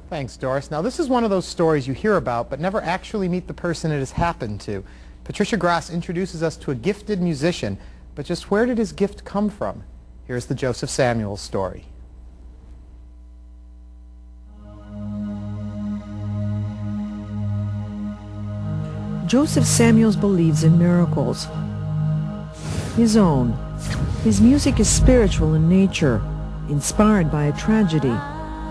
Thanks, Doris. Now, this is one of those stories you hear about but never actually meet the person it has happened to. Patricia Grass introduces us to a gifted musician, but just where did his gift come from? Here's the Joseph Samuels story. Joseph Samuels believes in miracles. His own. His music is spiritual in nature, inspired by a tragedy,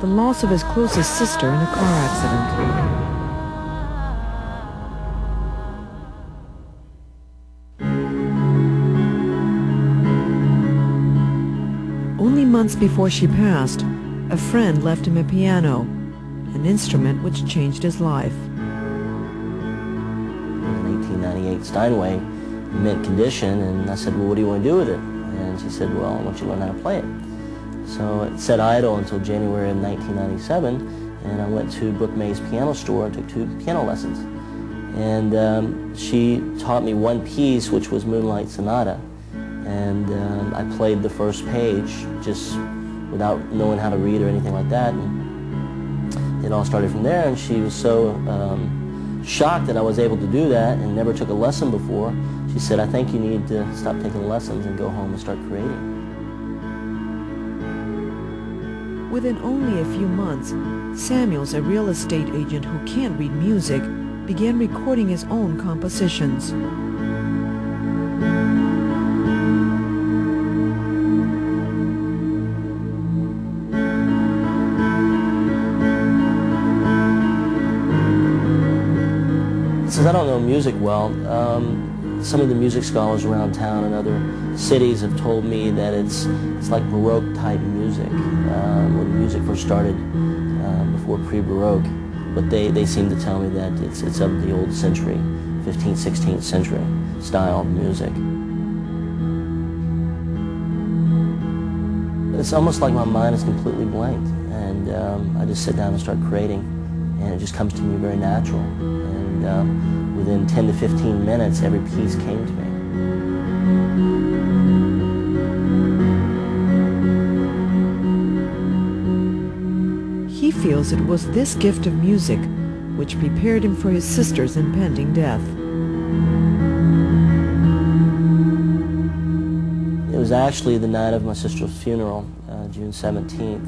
the loss of his closest sister in a car accident. Only months before she passed, a friend left him a piano, an instrument which changed his life. 1898 Steinway, mint condition, and I said, well, what do you want to do with it? And she said, well, I want you to learn how to play it. So it sat idle until January of 1997, and I went to Brooke May's piano store and took 2 piano lessons. And she taught me one piece, which was Moonlight Sonata, and I played the first page just without knowing how to read or anything like that, and it all started from there. And she was so shocked that I was able to do that and never took a lesson before. She said, I think you need to stop taking lessons and go home and start creating. Within only a few months, Samuels, a real estate agent who can't read music, began recording his own compositions. Since I don't know music well, some of the music scholars around town and other cities have told me that it's like Baroque type music, when music first started, before pre-Baroque. But they seem to tell me that it's of the old century, 15th, 16th century style of music. It's almost like my mind is completely blank, and I just sit down and start creating, and it just comes to me very natural. And within 10 to 15 minutes, every piece came to me. He feels it was this gift of music which prepared him for his sister's impending death. It was actually the night of my sister's funeral, June 17th,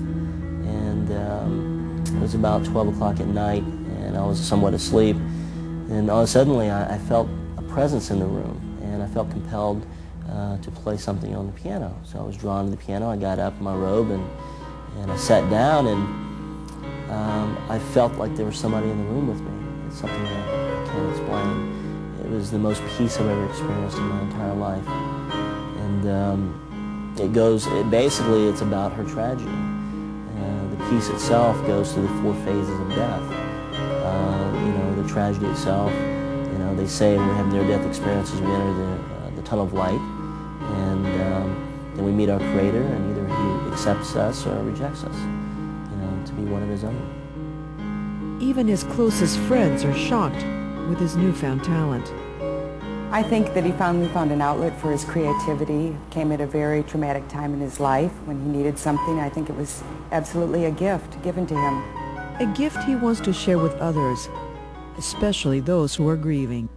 and it was about 12 o'clock at night, and I was somewhat asleep. And suddenly I felt a presence in the room, and I felt compelled to play something on the piano. So I was drawn to the piano. I got up in my robe and I sat down, and I felt like there was somebody in the room with me. It's something that I can't explain. It was the most peace I've ever experienced in my entire life. And basically it's about her tragedy. The piece itself goes through the 4 phases of death. The tragedy itself, they say when we have near-death experiences, we enter the tunnel of light, and then we meet our Creator, and either He accepts us or rejects us, to be one of His own. Even his closest friends are shocked with his newfound talent. I think that he finally found an outlet for his creativity. It came at a very traumatic time in his life when he needed something. I think it was absolutely a gift given to him. A gift he wants to share with others, especially those who are grieving.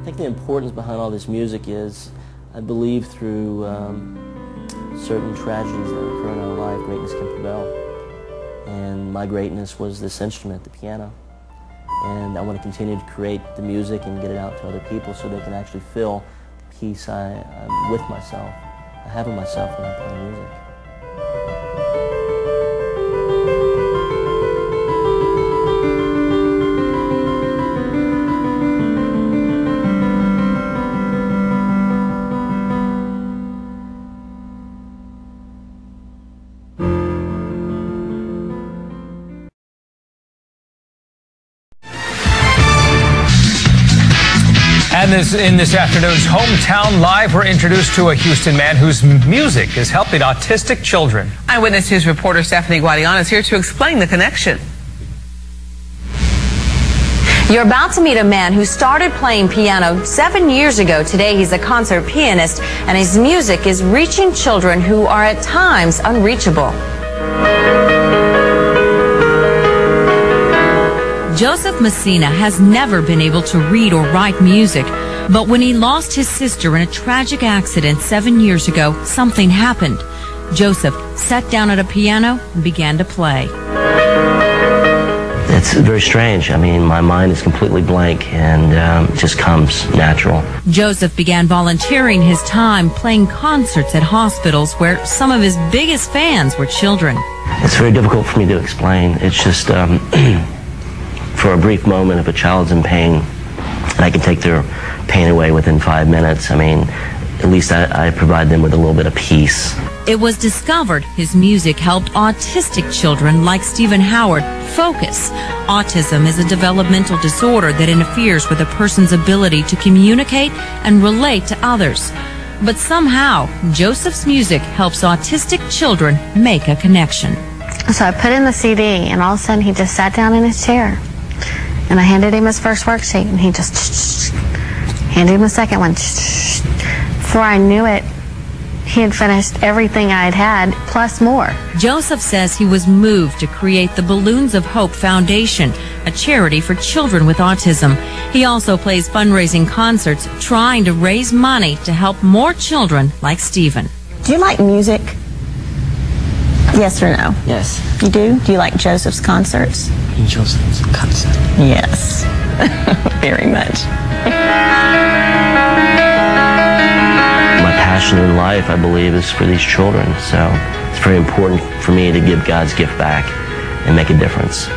I think the importance behind all this music is, I believe through certain tragedies that occur in our life, greatness can prevail. And my greatness was this instrument, the piano. And I want to continue to create the music and get it out to other people so they can actually feel peace I'm with myself. I have in myself when I play music. And in this afternoon's Hometown Live, we're introduced to a Houston man whose music is helping autistic children. Eyewitness News reporter Stephanie Guadiana is here to explain the connection. You're about to meet a man who started playing piano 7 years ago. Today he's a concert pianist, and his music is reaching children who are at times unreachable. Joseph Messina has never been able to read or write music, but when he lost his sister in a tragic accident 7 years ago, something happened. Joseph sat down at a piano and began to play. It's very strange. I mean, my mind is completely blank and it just comes natural. Joseph began volunteering his time playing concerts at hospitals where some of his biggest fans were children. It's very difficult for me to explain. It's just for a brief moment, if a child's in pain and I can take their pain away within 5 minutes, I mean, at least I provide them with a little bit of peace. It was discovered his music helped autistic children like Stephen Howard focus. Autism is a developmental disorder that interferes with a person's ability to communicate and relate to others. But somehow, Joseph's music helps autistic children make a connection. So I put in the CD, and all of a sudden he just sat down in his chair. And I handed him his first worksheet, and he just handed him the second one. Before I knew it, he had finished everything I had, plus more. Joseph says he was moved to create the Balloons of Hope Foundation, a charity for children with autism. He also plays fundraising concerts, trying to raise money to help more children like Stephen. Do you like music? Yes or no? Yes. You do? Do you like Joseph's concerts? Joseph's concert. Yes. Very much. My passion in life, I believe, is for these children. So it's very important for me to give God's gift back and make a difference.